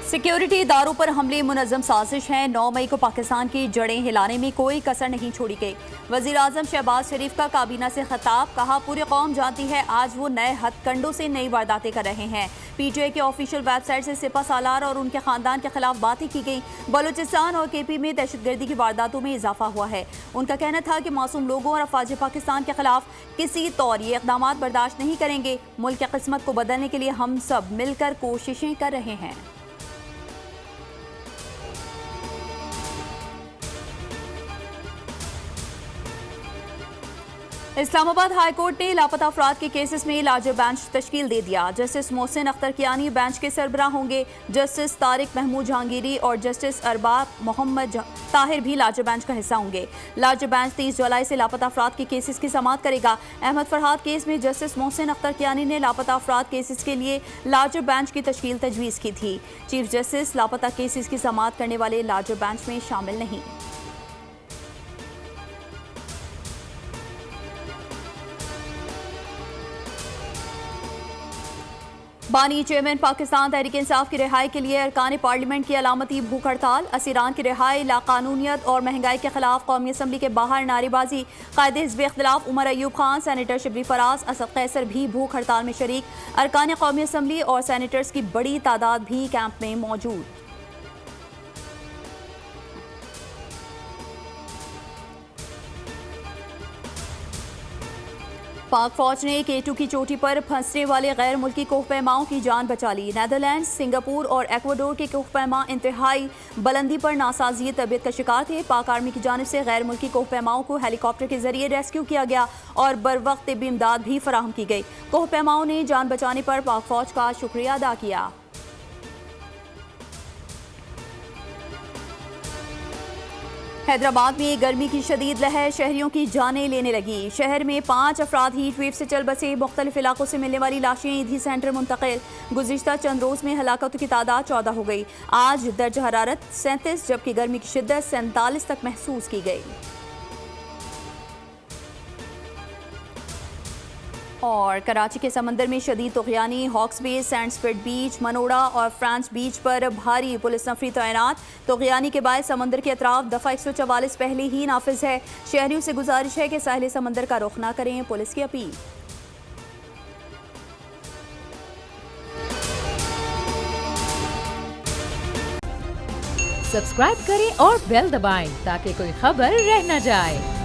Security इदारों पर हमले मुनज़्ज़म साजिश हैं। 9 मई को पाकिस्तान की जड़ें हिलाने में कोई कसर नहीं छोड़ी गई। वज़ीर आज़म शहबाज शरीफ का काबीना से खिताब, कहा पूरी कौम जानती है आज वो नए हथकंडों से नई वारदातें कर रहे हैं। PTI के ऑफिशियल वेबसाइट से सिपा सालार और उनके खानदान के खिलाफ बातें की गई। बलूचिस्तान और KP में दहशतगर्दी की वारदातों में इजाफा हुआ है। उनका कहना था कि मासूम लोगों और अफवाज पाकिस्तान के खिलाफ किसी तौर ये इक़दाम बर्दाश्त नहीं करेंगे। मुल्क की किस्मत को बदलने के लिए हम सब मिलकर कोशिशें कर रहे हैं। इस्लामाबाद हाई कोर्ट ने लापता अफराद के केसेस में लार्जर बेंच तश्कील दे दिया। जस्टिस मोहसिन अख्तर कियानी बेंच के सरबराह होंगे। जस्टिस तारिक महमूद जहांगीरी और जस्टिस अरबाब मोहम्मद ताहिर भी लार्जर बेंच का हिस्सा होंगे। लार्जर बेंच 30 जुलाई से लापता अफराद के केसेस की समाअत करेगा। अहमद फरहाद केस में जस्टिस मोहसिन अख्तर कियानी ने लापता अफराद केसेस के लिए लार्जर बेंच की तश्कील तजवीज़ की थी। चीफ जस्टिस लापता केसेस की समाअत करने वाले लार्जर बेंच में शामिल नहीं। बानी चेयरमैन पाकिस्तान तहरीक इंसाफ की रिहाई के लिए अरकान पार्लियामेंट की अलामती भूख हड़ताल। असीरान की रिहाई, लाकानूनियत और महंगाई के खिलाफ कौमी असम्बली के बाहर नारेबाजी। कायदे हिज़्ब इख्तिलाफ उमर अयूब खान, सैनेटर शबली फराज, असद कैसर भी भूख हड़ताल में शरीक। अरकान कौमी असम्बली और सैनेटर्स की बड़ी तादाद भी कैंप में मौजूद। पाक फौज ने K2 की चोटी पर फंसने वाले गैर मुल्की कोहपैमाओं की जान बचा ली। नेदरलैंड, सिंगापुर और एक्वाडोर के कोहपैमा इंतहाई बुलंदी पर नासाजी तबीयत का शिकार थे। पाक आर्मी की जानिब से गैर मुल्की कोहपैमाओं को हेलीकॉप्टर के जरिए रेस्क्यू किया गया और बर वक्त तिब्बी इमदाद भी फराहम की गई। कोहपैमाओं ने जान बचाने पर पाक फौज का शुक्रिया अदा किया। हैदराबाद में गर्मी की शदीद लहर शहरियों की जानें लेने लगी। शहर में 5 अफराद हीट वेव से चल बसे। मुख्तलिफ इलाकों से मिलने वाली लाशें ईदी सेंटर मुंतकिल। गुज़िश्ता चंद रोज़ में हलाकतों की तादाद 14 हो गई। आज दर्ज हरारत 37 जबकि गर्मी की शिद्दत 47 तक महसूस की गई। और कराची के समंदर में शदीद तुग़यानी। हॉक्स बे, सैंडस्पिट बीच, मनोड़ा और फ्रांस बीच पर भारी पुलिस नफरी तैनात। तुग़यानी के बायस समंदर के अतराफ दफ़ा 144 पहले ही नाफिज है। शहरियों से गुजारिश है कि साहिल समंदर का रुख न करें, पुलिस की अपील। सब्सक्राइब करें और बेल दबाएं ताकि कोई खबर रह न जाए।